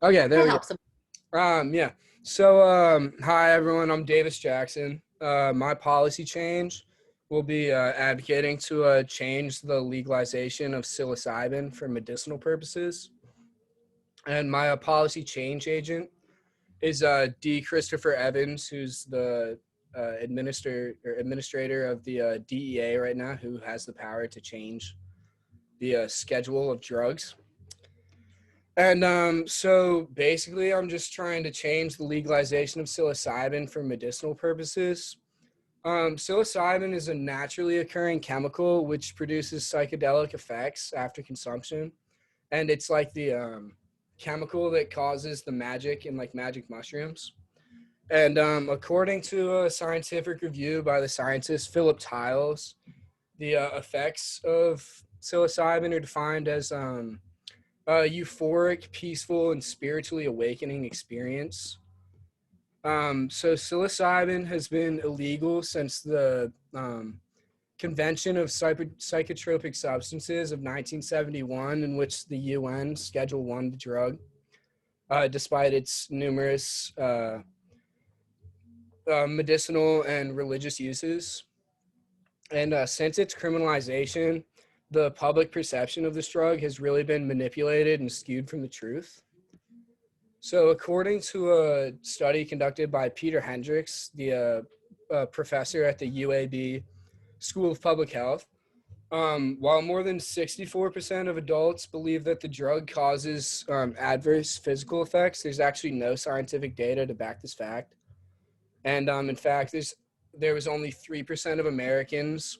Okay, there That we go. helps. Yeah. So, hi everyone. I'm Davis Jackson. My policy change will be advocating to change the legalization of psilocybin for medicinal purposes. And my policy change agent is D. Christopher Evans, who's the administrator of the DEA right now, who has the power to change the schedule of drugs. And so basically, I'm just trying to change the legalization of psilocybin for medicinal purposes. Psilocybin is a naturally occurring chemical which produces psychedelic effects after consumption, and it's like the chemical that causes the magic in like magic mushrooms. And according to a scientific review by the scientist Philip Tiles, the effects of psilocybin are defined as a euphoric, peaceful, and spiritually awakening experience. So psilocybin has been illegal since the Convention of Psychotropic Substances of 1971, in which the UN Schedule One the drug, despite its numerous medicinal and religious uses. And since its criminalization, the public perception of this drug has really been manipulated and skewed from the truth. So, according to a study conducted by Peter Hendricks, the professor at the UAB School of Public Health, while more than 64% of adults believe that the drug causes adverse physical effects, there's actually no scientific data to back this fact. And in fact, there was only 3% of Americans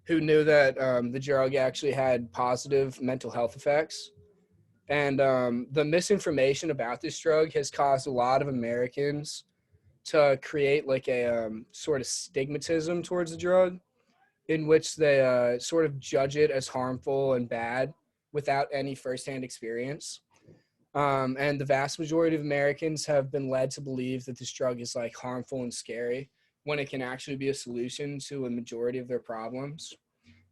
who knew that the drug actually had positive mental health effects. And the misinformation about this drug has caused a lot of Americans to create like a sort of stigmatism towards the drug, in which they sort of judge it as harmful and bad without any firsthand experience. And the vast majority of Americans have been led to believe that this drug is like harmful and scary when it can actually be a solution to a majority of their problems.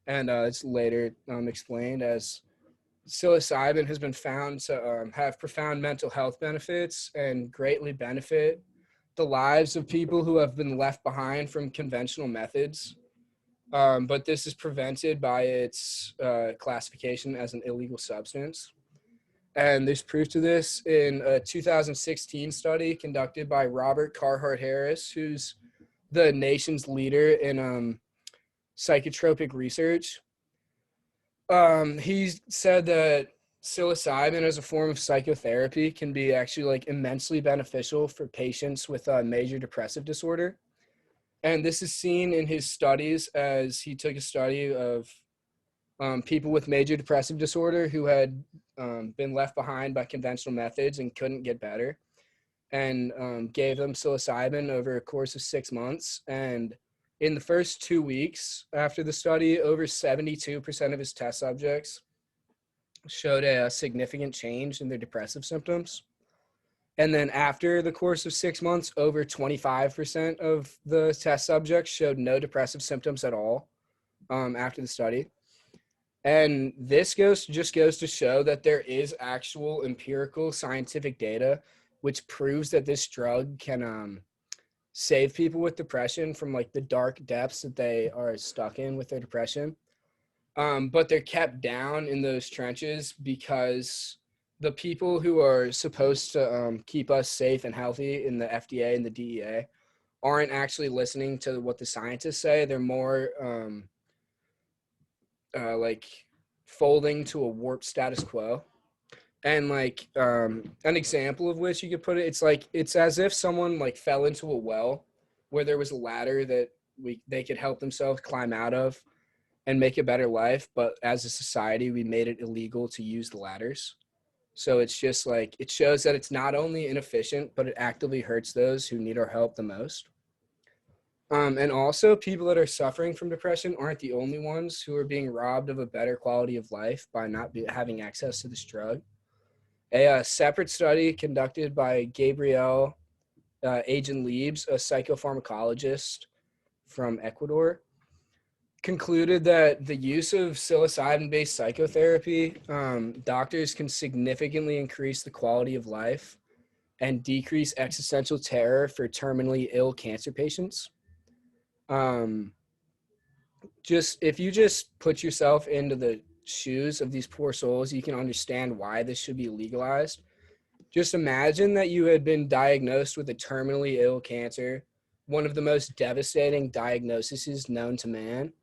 And it's later explained as psilocybin has been found to have profound mental health benefits and greatly benefit the lives of people who have been left behind from conventional methods. But this is prevented by its classification as an illegal substance. And there's proof to this in a 2016 study conducted by Robert Carhart Harris, who's the nation's leader in psychotropic research. He said that psilocybin as a form of psychotherapy can be actually like immensely beneficial for patients with a major depressive disorder. And this is seen in his studies, as he took a study of people with major depressive disorder who had been left behind by conventional methods and couldn't get better, and gave them psilocybin over a course of 6 months. And in the first 2 weeks after the study, over 72% of his test subjects showed a significant change in their depressive symptoms. And then after the course of 6 months, over 25% of the test subjects showed no depressive symptoms at all after the study. And this goes to show that there is actual empirical scientific data which proves that this drug can save people with depression from like the dark depths that they are stuck in with their depression. But they're kept down in those trenches because the people who are supposed to keep us safe and healthy in the FDA and the DEA aren't actually listening to what the scientists say. They're more like folding to a warped status quo. And like an example of which you could put it, it's as if someone like fell into a well where there was a ladder that they could help themselves climb out of and make a better life, but as a society we made it illegal to use the ladders. So it's just like it shows that it's not only inefficient, but it actively hurts those who need our help the most. And also, people that are suffering from depression aren't the only ones who are being robbed of a better quality of life by not having access to this drug. A separate study conducted by Gabriel Agent Liebs, a psychopharmacologist from Ecuador, concluded that the use of psilocybin-based psychotherapy, doctors can significantly increase the quality of life and decrease existential terror for terminally ill cancer patients. Um, just if you just put yourself into the shoes of these poor souls, you can understand why this should be legalized. Just imagine that you had been diagnosed with a terminally ill cancer, one of the most devastating diagnoses known to man.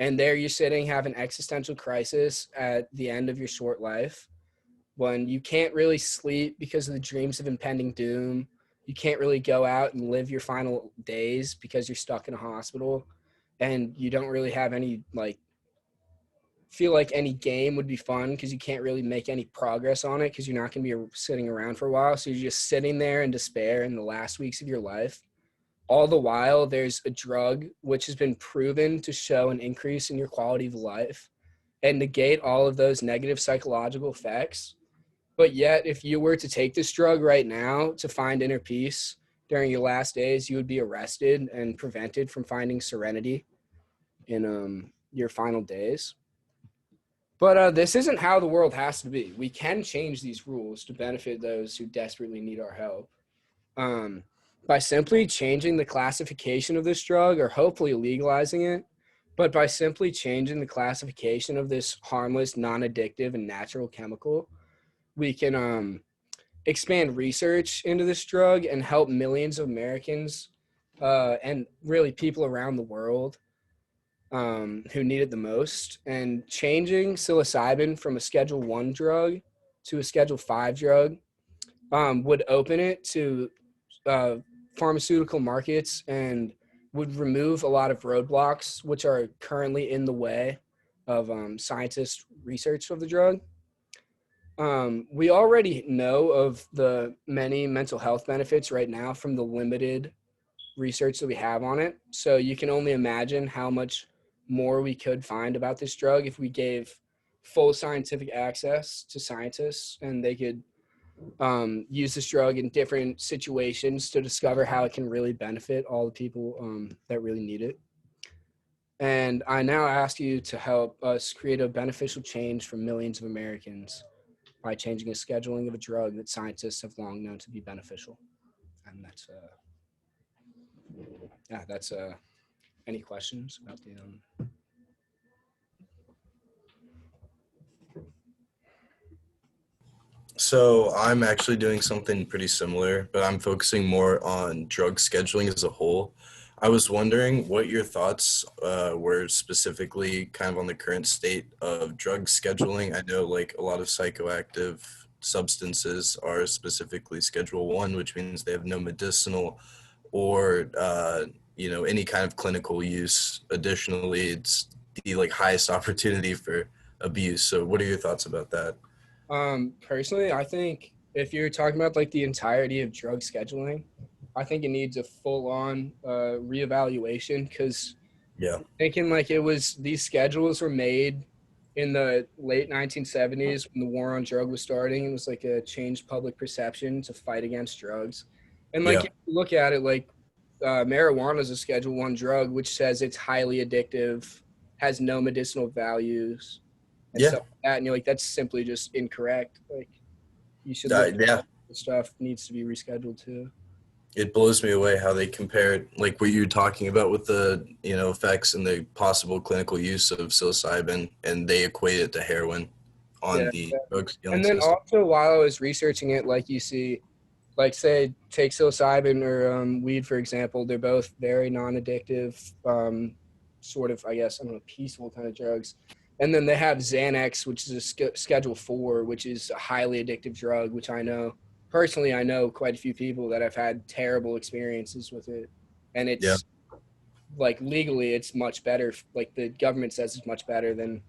And there you're sitting, have an existential crisis at the end of your short life when you can't really sleep because of the dreams of impending doom. You can't really go out and live your final days because you're stuck in a hospital, and you don't really have any feel like any game would be fun because you can't really make any progress on it because you're not going to be sitting around for a while. So you're just sitting there in despair in the last weeks of your life. All the while, there's a drug which has been proven to show an increase in your quality of life and negate all of those negative psychological effects. But yet, if you were to take this drug right now to find inner peace during your last days, you would be arrested and prevented from finding serenity in your final days. But this isn't how the world has to be. We can change these rules to benefit those who desperately need our help. By simply changing the classification of this drug or hopefully legalizing it, but by simply changing the classification of this harmless, non-addictive, and natural chemical, we can expand research into this drug and help millions of Americans and really people around the world who need it the most. And changing psilocybin from a Schedule 1 drug to a Schedule 5 drug would open it to pharmaceutical markets and would remove a lot of roadblocks which are currently in the way of scientists' research of the drug. We already know of the many mental health benefits right now from the limited research that we have on it. So you can only imagine how much more we could find about this drug if we gave full scientific access to scientists and they could use this drug in different situations to discover how it can really benefit all the people that really need it. And I now ask you to help us create a beneficial change for millions of Americans by changing the scheduling of a drug that scientists have long known to be beneficial. And that's any questions about the So I'm actually doing something pretty similar, but I'm focusing more on drug scheduling as a whole. I was wondering what your thoughts were specifically kind of on the current state of drug scheduling. I know like a lot of psychoactive substances are specifically Schedule 1, which means they have no medicinal or any kind of clinical use. Additionally, it's the like highest opportunity for abuse. So what are your thoughts about that? Personally, I think if you're talking about like the entirety of drug scheduling, I think it needs a full-on reevaluation because Yeah. thinking like it was these schedules were made in the late 1970s when the war on drug was starting. It was like a changed public perception to fight against drugs. And like Yeah. if you look at it, like marijuana is a Schedule 1 drug, which says it's highly addictive, has no medicinal values, and Yeah. stuff like that. And you're like, that's simply just incorrect. Like you should look Yeah. at stuff needs to be rescheduled too. It blows me away how they compare it, like what you're talking about with the, effects and the possible clinical use of psilocybin, and they equate it to heroin on Yeah. the drug And scaling then system. also while I was researching it, like you see, like say take psilocybin or weed for example, they're both very non-addictive, sort of I guess I don't know peaceful kind of drugs. And then they have Xanax, which is a Schedule 4, which is a highly addictive drug, which I know personally. I know quite a few people that have had terrible experiences with it, and Yeah. it's like legally it's much better. Like the government says it's much better than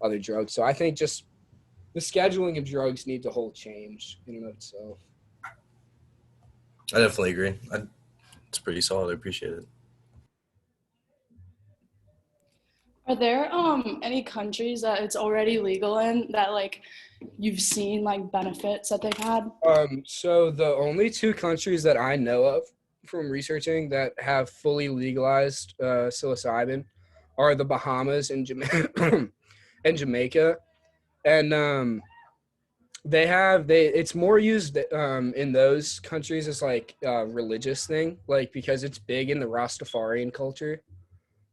other drugs. So I think just the scheduling of drugs needs a whole change in and of itself. I definitely agree. It's pretty solid. I appreciate it. Are there any countries that it's already legal in that like you've seen like benefits that they've had? So the only two countries that I know of from researching that have fully legalized psilocybin are the Bahamas and and Jamaica, and it's more used in those countries as like a religious thing, like because it's big in the Rastafarian culture.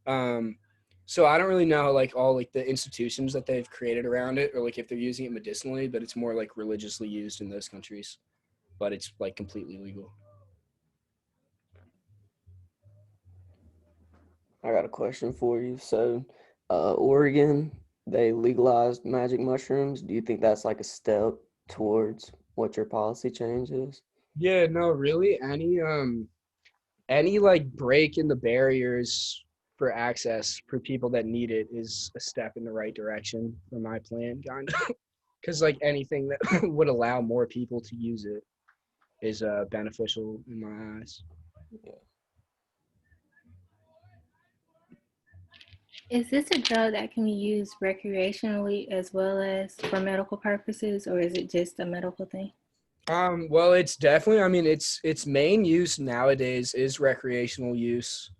Um, so I don't really know like all like the institutions that they've created around it, or like if they're using it medicinally, but it's more like religiously used in those countries. But it's like completely legal. I got a question for you. So, Oregon, they legalized magic mushrooms. Do you think that's like a step towards what your policy change is? Yeah, no, really. Any like break in the barriers for access for people that need it is a step in the right direction for my plan, kind of. Because like anything that would allow more people to use it is beneficial in my eyes. Is this a drug that can be used recreationally as well as for medical purposes, or is it just a medical thing? Well, it's definitely. I mean, its main use nowadays is recreational use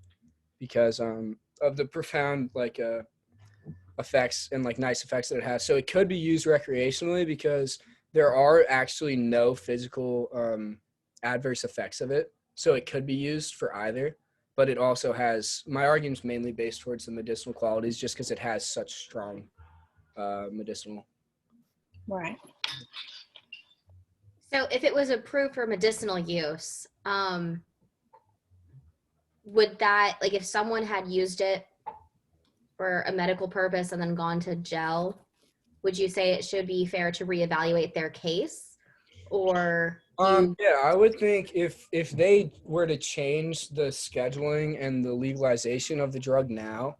because of the profound like effects and like nice effects that it has. So it could be used recreationally because there are actually no physical adverse effects of it. So it could be used for either. But it also has my argument's mainly based towards the medicinal qualities, just because it has such strong medicinal. Right. So if it was approved for medicinal use, would that, like if someone had used it for a medical purpose and then gone to jail, would you say it should be fair to reevaluate their case? Or Yeah, I would think if they were to change the scheduling and the legalization of the drug now,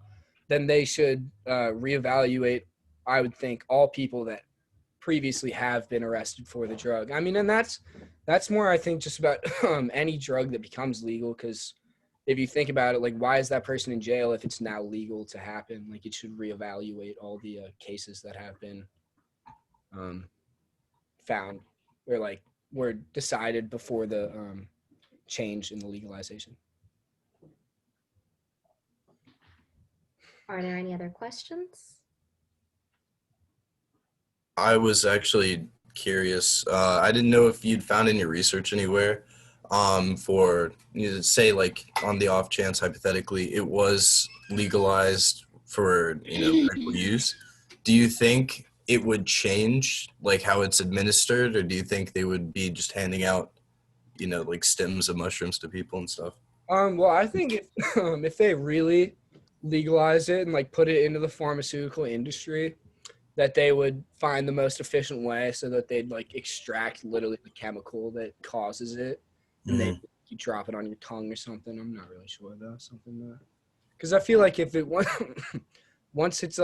then they should reevaluate. I would think all people that previously have been arrested for the drug. I mean, and that's more I think just about any drug that becomes legal. Because if you think about it, like why is that person in jail if it's now legal to happen? Like it should reevaluate all the cases that have been found or like were decided before the change in the legalization. are there any other questions? I was actually curious. I didn't know if you'd found any research anywhere for, say, like on the off chance, hypothetically, it was legalized for, medical use. Do you think it would change like how it's administered, or do you think they would be just handing out, like stems of mushrooms to people and stuff? Well, I think if they really legalize it and like put it into the pharmaceutical industry, that they would find the most efficient way so that they'd like extract literally the chemical that causes it, and they you drop it on your tongue or something. I'm not really sure though, something because I feel like if it once it's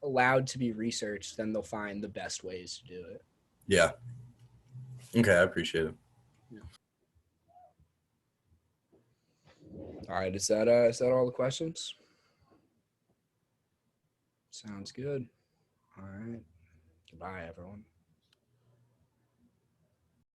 allowed to be researched, then they'll find the best ways to do it. Yeah. Okay, I appreciate it. All right, is that all the questions? Sounds good. All right. Goodbye, everyone.